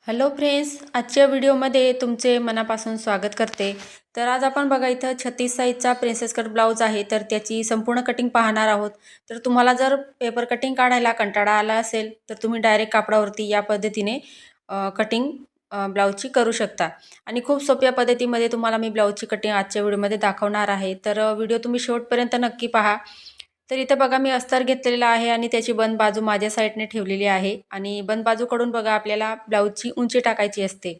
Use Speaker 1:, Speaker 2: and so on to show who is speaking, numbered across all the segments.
Speaker 1: Hello friends, आजच्या व्हिडिओमध्ये तुमचे मनापासून स्वागत करते. तर आज आपण बघा इथं 36 साईजचा प्रिन्सेस कट ब्लाऊज आहे. तर त्याची संपूर्ण कटिंग पाहणार आहोत. तर तुम्हाला जर पेपर कटिंग काढायला कंटाळा आला असेल तर तुम्ही डायरेक्ट कापडावरती या पद्धतीने कटिंग ब्लाऊजची करू शकता. आणि खूप सोप्या पद्धतीमध्ये तुम्हाला मी ब्लाऊजची कटिंग आजच्या व्हिडिओमध्ये दाखवणार आहे. तर व्हिडिओ तुम्ही शेवटपर्यंत नक्की पहा. तर इथं बघा मी अस्तर घेतलेला आहे आणि त्याची बंद बाजू माझ्या साईडने ठेवलेली आहे आणि बंद बाजूकडून बघा आपल्याला ब्लाऊजची उंची टाकायची असते.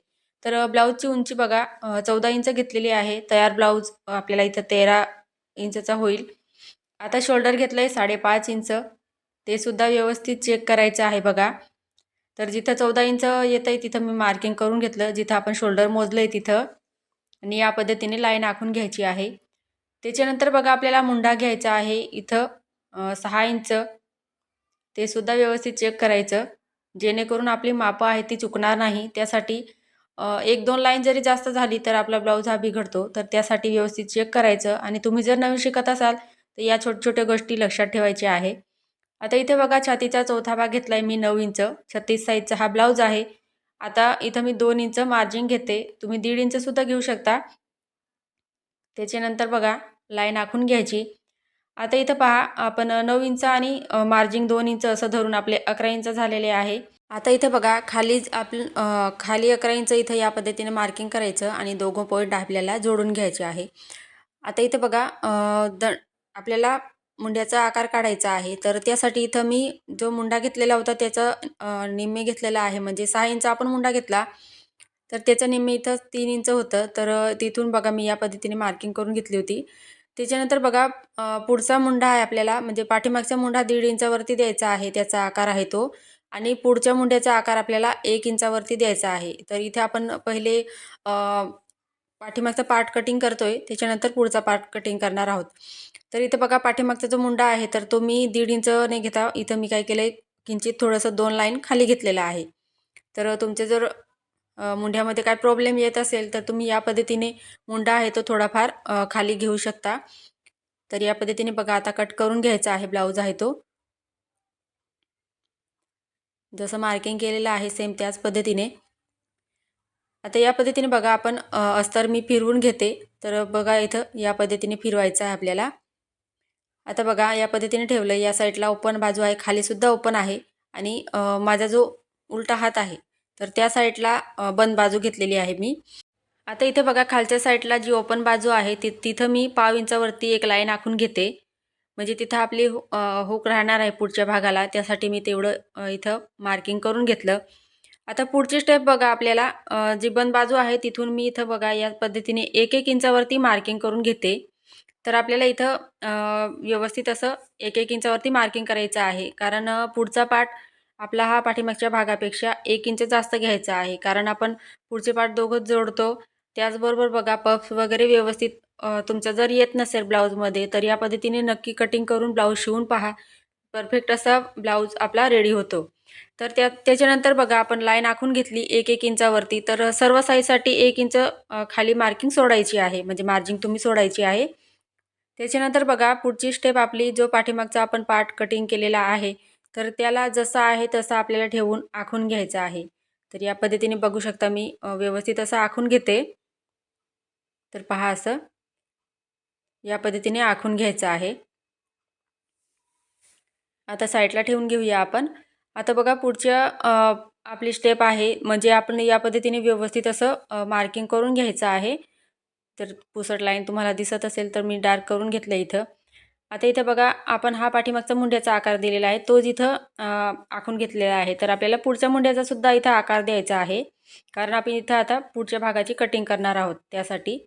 Speaker 1: तर ब्लाऊजची उंची बघा 14 इंच घेतलेली आहे. तयार ब्लाऊज आपल्याला इथं 13 इंचचा होईल. आता शोल्डर घेतलंय 5.5 इंच. ते सुद्धा व्यवस्थित चेक करायचं आहे बघा. तर जिथं 14 इंच येतंय तिथं मी मार्किंग करून घेतलं. जिथं आपण शोल्डर मोजलंय तिथं आणि या पद्धतीने लाईन आखून घ्यायची आहे. त्याच्यानंतर बघा आपल्याला मुंडा घ्यायचा आहे. इथं 6 इंच. ते सुद्धा व्यवस्थित चेक करायचं. जेणेकरून आपली मापं आहेत ती चुकणार नाही. त्यासाठी 1-2 लाईन जरी जास्त झाली तर आपला ब्लाऊज हा बिघडतो. तर त्यासाठी व्यवस्थित चेक करायचं आणि तुम्ही जर नवीन शिकत असाल तर या छोट्या-छोट्या गोष्टी लक्षात ठेवायच्या आहे. आता इथे बघा छातीचा चौथा भाग घेतलाय मी 9 इंच. 36 साईजचा हा ब्लाऊज आहे. आता इथं मी 2 इंच मार्जिन घेते. तुम्ही 1.5 इंच सुद्धा घेऊ शकता. त्याच्यानंतर बघा लाईन आखून घ्यायची. आता इथं पहा आपण 9 इंच आणि मार्जिन 2 इंच असं धरून आपले 11 इंच झालेले आहे. आता इथे बघा खाली 11 इंच इथं या पद्धतीने मार्किंग करायचं आणि दोघं पॉईंट आपल्याला जोडून घ्यायचे आहे. आता इथे बघा आपल्याला मुंड्याचा आकार काढायचा आहे. तर त्यासाठी इथं मी जो मुंडा घेतलेला होता त्याचं निम्मे घेतलेला आहे. म्हणजे 6 इंच आपण मुंडा घेतला तर त्याचं निम्मे इथं 3 इंच होतं. तर तिथून बघा मी या पद्धतीने मार्किंग करून घेतली होती. त्याच्यानंतर बघा पुढचा मुंडा आहे आपल्याला म्हणजे पाठीमागचा मुंडा 1.5 इंचावरती द्यायचा आहे. त्याचा आकार आहे तो आणि पुढच्या मुंड्याचा आकार आपल्याला 1 इंचावरती द्यायचा आहे. तर इथे आपण पहिले पाठीमागचा पार्ट कटिंग करतोय. त्याच्यानंतर पुढचा पार्ट कटिंग करणार आहोत. तर इथे बघा पाठीमागचा जो मुंडा आहे तर तो मी 1.5 इंच नाही घेता इथं मी काय केलंय किंचित थोडंसं 2 लाईन खाली घेतलेला आहे. तर तुमचे जर मुंड्यामध्ये काय प्रॉब्लेम येत असेल तर तुम्ही या पद्धतीने मुंडा आहे तो थोडाफार खाली घेऊ शकता. तर या पद्धतीने बघा आता कट करून घ्यायचा आहे ब्लाऊज आहे तो. जसं मार्किंग केलेलं आहे सेम त्याच पद्धतीने. आता या पद्धतीने बघा आपण अस्तर मी फिरवून घेते. तर बघा इथं या पद्धतीने फिरवायचं आहे आपल्याला. आता बघा या पद्धतीने ठेवलं. या साईडला ओपन बाजू आहे, खाली सुद्धा ओपन आहे आणि माझा जो उलटा हात आहे तर त्या साईडला बंद बाजू घेतलेली आहे मी. आता इथे बघा खालच्या साईडला जी ओपन बाजू आहे तिथं मी 1/2 इंचावरती एक लाईन आखून घेते. म्हणजे तिथं आपली हुक राहणार आहे पुढच्या भागाला. त्यासाठी मी तेवढं इथं मार्किंग करून घेतलं. आता पुढची स्टेप बघा आपल्याला जी बंद बाजू आहे तिथून मी इथं बघा या पद्धतीने 1-1 इंचावरती मार्किंग करून घेते. तर आपल्याला इथं व्यवस्थित असं 1-1 इंचावरती मार्किंग करायचं आहे. कारण पुढचा पार्ट आपला हा पाठीमागच्या भागापेक्षा 1 इंच जास्त घ्यायचा आहे. कारण आपण पुढचे पार्ट दोघंच जोडतो. त्याचबरोबर बघा पफ्स वगैरे व्यवस्थित तुमचं जर येत नसेल ब्लाऊजमध्ये तर या पद्धतीने नक्की कटिंग करून ब्लाऊज शिवून पहा. परफेक्ट असा ब्लाऊज आपला रेडी होतो. तर त्याच्यानंतर बघा आपण लाईन आखून घेतली 1-1 इंचावरती. तर सर्व साईजसाठी 1 इंच खाली मार्किंग सोडायची आहे. म्हणजे मार्जिन तुम्ही सोडायची आहे. त्याच्यानंतर बघा पुढची स्टेप आपली जो पाठीमागचा आपण पार्ट कटिंग केलेला आहे तर त्याला जसा आहे तसा आपल्याला ठेवून आखून घ्यायचा आहे. तर या पद्धतीने बघू शकता मी व्यवस्थित असं आखून घेते. तर पहा असं या पद्धतीने आखून घ्यायचं आहे. आता साईडला ठेवून घेऊया आपण. आता बघा पुढच्या आपली स्टेप आहे म्हणजे आपण या पद्धतीने व्यवस्थित असं मार्किंग करून घ्यायचं आहे. तर पुसट लाईन तुम्हाला दिसत असेल तर मी डार्क करून घेतलं इथं. आता इथं बघा आपण हा पाठीमागचा मुंड्याचा आकार दिलेला आहे तोच इथं आखून घेतलेला आहे. तर आपल्याला पुढच्या मुंड्याचा सुद्धा इथं आकार द्यायचा आहे. कारण आपण इथं आता पुढच्या भागाची कटिंग करणार आहोत त्यासाठी.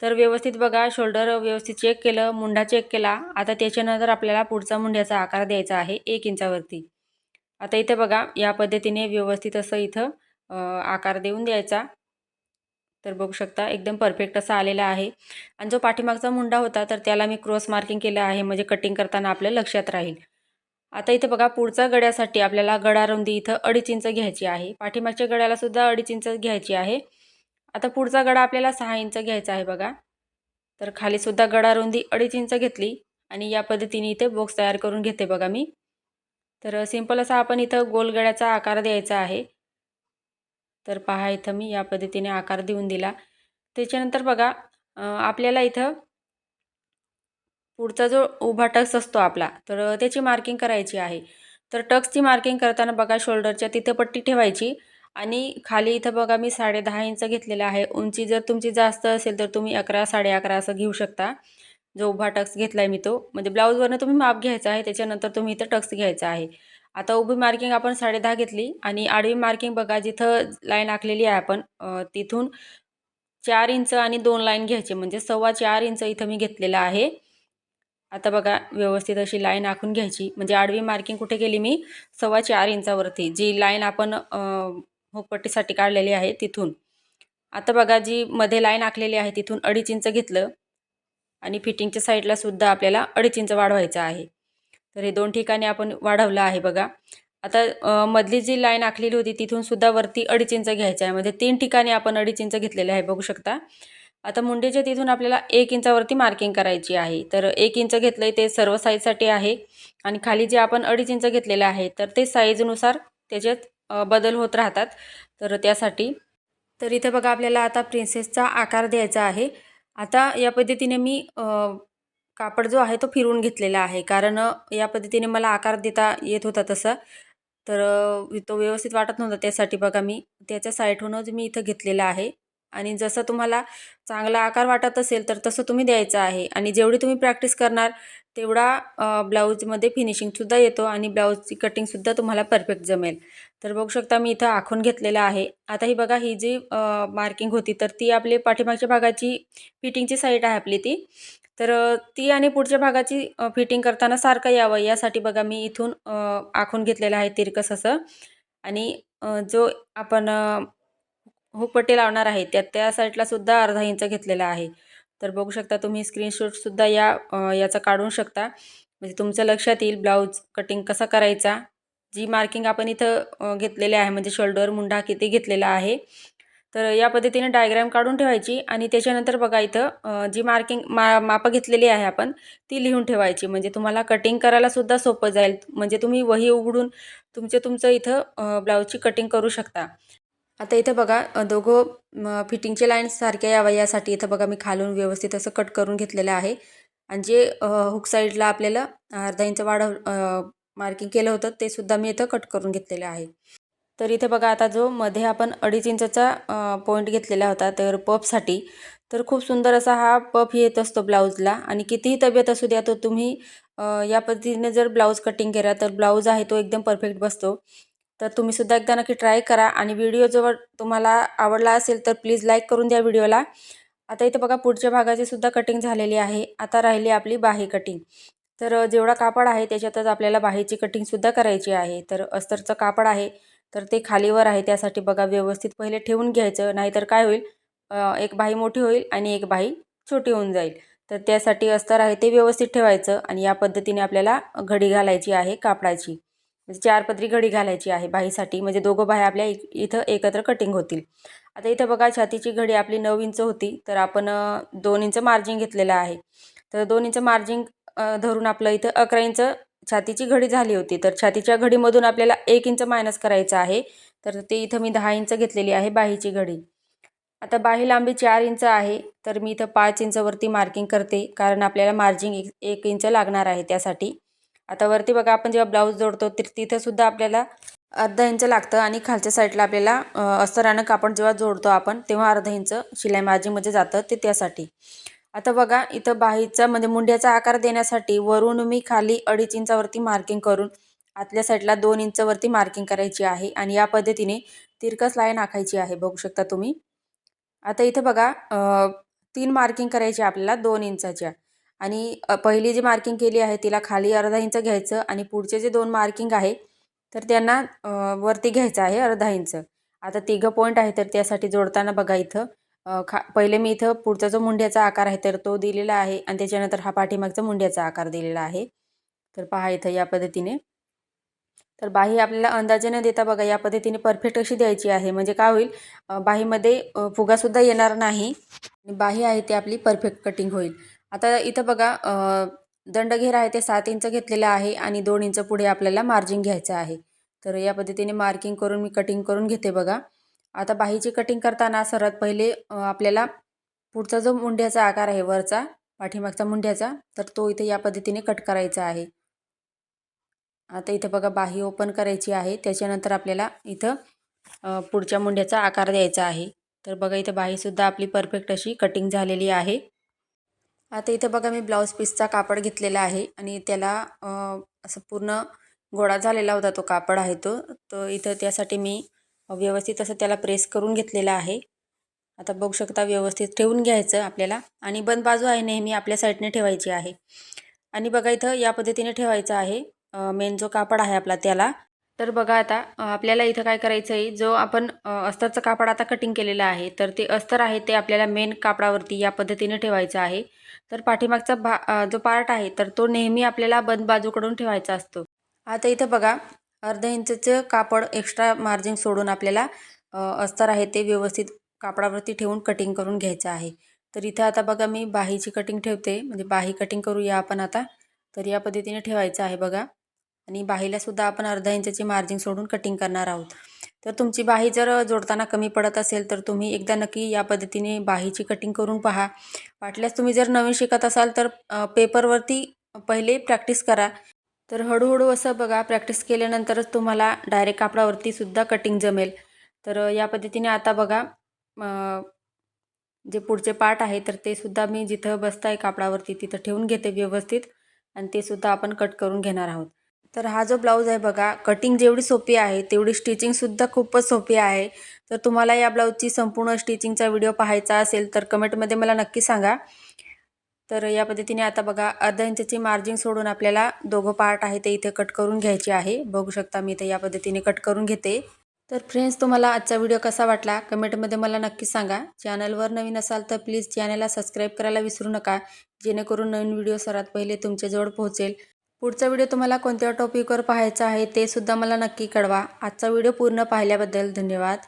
Speaker 1: तर व्यवस्थित बघा शोल्डर व्यवस्थित चेक केलं, मुंडा चेक केला. आता त्याच्यानंतर आपल्याला पुढचा मुंड्याचा आकार द्यायचा आहे 1 इंचावरती. आता इथे बघा या पद्धतीने व्यवस्थित असं इथं आकार देऊन द्यायचा. तर बघू शकता एकदम परफेक्ट असा आलेला आहे. आणि जो पाठीमागचा मुंडा होता तर त्याला मी क्रॉस मार्किंग केलं आहे म्हणजे कटिंग करताना आपल्या लक्षात राहील. आता इथे बघा पुढचा गड्यासाठी आपल्याला गळा रुंदी इथं 2.5 इंच घ्यायची आहे. पाठीमागच्या गड्याला सुद्धा 2.5 इंच घ्यायची आहे. आता पुढचा गळा आपल्याला 6 इंच घ्यायचा आहे बघा. तर खाली सुद्धा गळा रुंदी 2.5 इंच घेतली आणि या पद्धतीने इथे बॉक्स तयार करून घेते बघा मी. तर सिंपल असा आपण इथं गोल गळ्याचा आकार द्यायचा आहे. तर पहा इथं मी या पद्धतीने आकार देऊन दिला. त्याच्यानंतर बघा आपल्याला इथं पुढचा जो उभा टक्स असतो आपला, तर त्याची मार्किंग करायची आहे. तर टक्सची मार्किंग करताना बघा शोल्डरच्या तिथं पट्टी ठेवायची आणि खाली इथं बघा मी 10.5 इंच घेतलेलं आहे. उंची जर तुमची जास्त असेल तर तुम्ही 11, 11.5 असं घेऊ शकता. जो उभा टक्स घेतलाय मी तो म्हणजे ब्लाऊजवरनं तुम्ही माप घ्यायचं आहे, त्याच्यानंतर तुम्ही इथं टक्स घ्यायचा आहे. आता उभी मार्किंग आपण 10.5 घेतली आणि आडवी मार्किंग बघा जिथं लाईन आखलेली आहे आपण तिथून 4 इंच आणि 2 लाईन घ्यायची म्हणजे 4.25 इंच इथं मी घेतलेलं आहे. आता बघा व्यवस्थित अशी लाईन आखून घ्यायची म्हणजे आडवी मार्किंग कुठे केली मी 4.25 इंचावरती जी लाईन आपण हुकपट्टीसाठी काढलेली आहे तिथून. आता बघा जी मध्ये लाईन आखलेली आहे तिथून 2.5 इंच घेतलं आणि फिटिंगच्या साईडला सुद्धा आपल्याला 2.5 इंच वाढवायचं आहे. तर हे 2 ठिकाणी आपण वाढवलं आहे बघा. आता मधली जी लाईन आखलेली होती तिथून सुद्धा वरती 2.5 इंच घ्यायचं आहे म्हणजे 3 ठिकाणी आपण 2.5 इंच घेतलेले आहे बघू शकता. आता मुंडेच्या तिथून आपल्याला 1 इंचावरती मार्किंग करायची आहे. तर 1 इंच घेतलंय ते सर्व साईजसाठी आहे आणि खाली जे आपण 2.5 इंच घेतलेलं आहे तर ते साईजनुसार त्याच्यात बदल होत राहतात. तर त्यासाठी तर इथे बघा आपल्याला आता प्रिन्सेसचा आकार द्यायचा आहे. आता या पद्धतीने मी कापड जो आहे तो फिरवून घेतलेला आहे. कारण या पद्धतीने मला आकार देता येत होता तसा. तर तो व्यवस्थित वाटत नव्हता त्यासाठी बघा मी त्याच्या साईडहूनच मी इथं घेतलेला आहे. आणि जसं तुम्हाला चांगला आकार वाटत असेल तर तसं तुम्ही द्यायचं आहे आणि जेवढी तुम्ही प्रॅक्टिस करणार तेवढा ब्लाऊजमध्ये फिनिशिंगसुद्धा येतो आणि ब्लाऊजची कटिंगसुद्धा तुम्हाला परफेक्ट जमेल. तर बघू शकता मी इथं आखून घेतलेलं आहे. आता ही बघा ही जी मार्किंग होती तर ती आपली पाठीमागच्या भागाची फिटिंगची साईड आहे आपली ती. तर ती आणि पुढच्या भागाची फिटिंग करताना सारखं यावं यासाठी बघा मी इथून आखून घेतलेलं आहे तिरकस असं आणि जो आपण हुकपट्टी लावणार आहे त्या साईडला सुद्धा अर्धा इंच घेतलेला आहे. तर बघू शकता तुम्ही स्क्रीनशॉटसुद्धा याचा काढू शकता. म्हणजे तुमच्या लक्षात येईल ब्लाऊज कटिंग कसा करायचा. जी मार्किंग आपण इथं घेतलेली आहे म्हणजे शोल्डर मुंडा किती घेतलेला आहे. तर या पद्धतीने डायग्राम काढून ठेवायची आणि त्याच्यानंतर बघा इथं जी मार्किंग मापं घेतलेली आहे आपण ती लिहून ठेवायची. म्हणजे तुम्हाला कटिंग करायला सुद्धा सोपं जाईल. म्हणजे तुम्ही वही उघडून तुमचं इथं ब्लाऊजची कटिंग करू शकता. आता इथं बघा दोघं फिटिंगचे लाईन्स सारख्या याव्या यासाठी इथं बघा मी खालून व्यवस्थित असं कट करून घेतलेलं आहे आणि जे हुक साईडला आपल्याला अर्धा इंच मार्किंग केलं होतं ते सुद्धा मी इथं कट करून घेतलेलं आहे. तर इथे बघा आता जो मध्ये आपण 2.5 इंचाचा पॉईंट घेतलेला होता तर पफसाठी तर खूप सुंदर असा हा पफ येत असतो ब्लाऊजला आणि कितीही तब्येत असू द्या तर तुम्ही या पद्धतीने जर ब्लाऊज कटिंग केला तर ब्लाऊज आहे तो एकदम परफेक्ट बसतो. तर तुम्ही सुद्धा एकदा नक्की ट्राय करा आणि व्हिडिओ जर तुम्हाला आवडला असेल तर प्लीज लाईक करून द्या व्हिडिओला. आता इथं बघा पुढच्या भागाची सुद्धा कटिंग झालेली आहे. आता राहिली आपली बाही कटिंग. तर जेवढा कापड आहे त्याच्यातच आपल्याला बाहीची कटिंगसुद्धा करायची आहे. तर अस्तरचं कापड आहे तर ते खालीवर आहे त्यासाठी बघा व्यवस्थित पहिले ठेवून घ्यायचं नाहीतर काय होईल एक बाही मोठी होईल आणि एक बाही छोटी होऊन जाईल. तर त्यासाठी अस्तर आहे ते व्यवस्थित ठेवायचं आणि या पद्धतीने आपल्याला घडी घालायची आहे कापडाची. म्हणजे 4 पदरी घडी घालायची आहे बाहीसाठी म्हणजे दोघं बाह्या आपल्या इथं एकत्र कटिंग होतील. आता इथं बघा छातीची घडी आपली 9 इंच होती तर आपण 2 इंच मार्जिन घेतलेलं आहे. तर 2 इंच मार्जिन धरून आपलं इथं 11 इंच छातीची घडी झाली होती. तर छातीच्या घडीमधून आपल्याला 1 इंच मायनस करायचं आहे. तर ते इथं मी 10 इंच घेतलेली आहे बाहीची घडी. आता बाही लांबी 4 इंच आहे तर मी इथं 5 इंचवरती मार्किंग करते कारण आपल्याला मार्जिन 1 इंच लागणार आहे त्यासाठी. आता वरती बघा आपण जेव्हा ब्लाऊज जोडतो तर तिथं सुद्धा आपल्याला अर्धा इंच लागतं आणि खालच्या साईडला आपल्याला अस्तरानं कापड जेव्हा जोडतो आपण तेव्हा अर्धा इंच शिलाई मार्जिनमध्ये जातं ते त्यासाठी. आता बघा इथं बाहीचा म्हणजे मुंड्याचा आकार देण्यासाठी वरून मी खाली 2.5 इंचावरती मार्किंग करून आतल्या साईडला 2 इंचवरती मार्किंग करायची आहे आणि या पद्धतीने तिरकस लाईन आखायची आहे बघू शकता तुम्ही. आता इथे बघा 3 मार्किंग करायची आपल्याला 2 इंचाच्या आणि पहिली जी मार्किंग केली आहे तिला खाली अर्धा इंच घ्यायचं आणि पुढचे जे 2 मार्किंग आहे तर त्यांना वरती घ्यायचं आहे अर्धा इंच. आता तिघं पॉईंट आहे तर त्यासाठी जोडताना बघा इथं पहिले मी इथं पुढचा जो मुंड्याचा आकार आहे तर तो दिलेला आहे आणि त्याच्यानंतर हा पाठीमागचा मुंड्याचा आकार दिलेला आहे. तर पहा इथं या पद्धतीने. तर बाही आपल्याला अंदाजे न देता बघा या पद्धतीने परफेक्ट अशी द्यायची आहे म्हणजे काय होईल बाहीमध्ये फुगासुद्धा येणार नाही आणि बाही आहे ती आपली परफेक्ट कटिंग होईल. आता इथं बघा दंडघेर आहे ते 7 इंच घेतलेलं आहे आणि 2 इंच पुढे आपल्याला मार्जिन घ्यायचं आहे. तर या पद्धतीने मार्किंग करून मी कटिंग करून घेते बघा. आता बाहीची कटिंग करताना सर्वात पहिले आपल्याला पुढचा जो मुंड्याचा आकार आहे वरचा पाठीमागचा मुंड्याचा, तर तो इथे या पद्धतीने कट करायचा आहे. आता इथे बघा बाही ओपन करायची आहे. त्याच्यानंतर आपल्याला इथं पुढच्या मुंड्याचा आकार द्यायचा आहे. तर बघा इथे बाहीसुद्धा आपली परफेक्ट अशी कटिंग झालेली आहे. आता इथे बघा मी ब्लाऊज पीसचा कापड घेतलेला आहे आणि त्याला असं पूर्ण गोळा झालेला होता तो कापड आहे तो. तर इथं त्यासाठी मी व्यवस्थित असं त्याला प्रेस करून घेतलेला आहे. आता बघू शकता व्यवस्थित ठेवून घ्यायचं आपल्याला आणि बंद बाजू आहे नेहमी आपल्या साईडने ठेवायची आहे. आणि बघा इथं या पद्धतीने ठेवायचं आहे मेन जो कापड आहे आपला त्याला. तर बघा आता आपल्याला इथं काय करायचं आहे, जो आपण अस्तरचं कापड आता कटिंग केलेलं आहे तर ते अस्तर आहे ते आपल्याला मेन कापडावरती या पद्धतीने ठेवायचं आहे. तर पाठीमागचा जो पार्ट आहे तर तो नेहमी आपल्याला बंद बाजूकडून ठेवायचा असतो. आता इथं बघा अर्धा इंचचं कापड एक्स्ट्रा मार्जिन सोडून आपल्याला अस्तर आहे ते व्यवस्थित कापडावरती ठेवून कटिंग करून घ्यायचं आहे. तर इथं आता बघा मी बाहीची कटिंग ठेवते, म्हणजे बाही कटिंग करूया आपण आता. तर या पद्धतीने ठेवायचं आहे बघा. आणि बाहीला सुद्धा आपण अर्धा इंचची मार्जिन सोडून कटिंग करणार आहोत. तर तुमची बाही जर जोडताना कमी पडत असेल तर तुम्ही एकदा नक्की या पद्धतीने बाहीची कटिंग करून पहा. वाटल्यास तुम्ही जर नवीन शिकत असाल तर पेपरवरती पहिले प्रॅक्टिस करा. तर हळूहळू असं बघा प्रॅक्टिस केल्यानंतरच तुम्हाला डायरेक्ट कापडावरती सुद्धा कटिंग जमेल. तर या पद्धतीने आता बघा जे पुढचे पार्ट आहे तर ते सुद्धा मी जिथं बसताय कापडावरती तिथं ठेवून घेते व्यवस्थित आणि ते सुद्धा आपण कट करून घेणार आहोत. तर हा जो ब्लाऊज आहे बघा कटिंग जेवढी सोपी आहे तेवढी स्टिचिंगसुद्धा खूपच सोपी आहे. तर तुम्हाला या ब्लाऊजची संपूर्ण स्टिचिंगचा व्हिडिओ पाहायचा असेल तर कमेंटमध्ये मला नक्की सांगा. तर या पद्धतीने आता बघा अर्धा इंचची मार्जिन सोडून आपल्याला दोघं पार्ट आहे ते इथे कट करून घ्यायचे आहे. बघू शकता मी इथे या पद्धतीने कट करून घेते. तर फ्रेंड्स तुम्हाला आजचा व्हिडिओ कसा वाटला कमेंटमध्ये मला नक्की सांगा. चॅनलवर नवीन असाल तर प्लीज चॅनलला सबस्क्राईब करायला विसरू नका, जेणेकरून नवीन व्हिडिओ सर्वात पहिले तुमच्याजवळ पोहोचेल. पुढचा व्हिडिओ तुम्हाला कोणत्या टॉपिकवर पाहायचा आहे ते सुद्धा मला नक्की कळवा. आजचा व्हिडिओ पूर्ण पाहिल्याबद्दल धन्यवाद.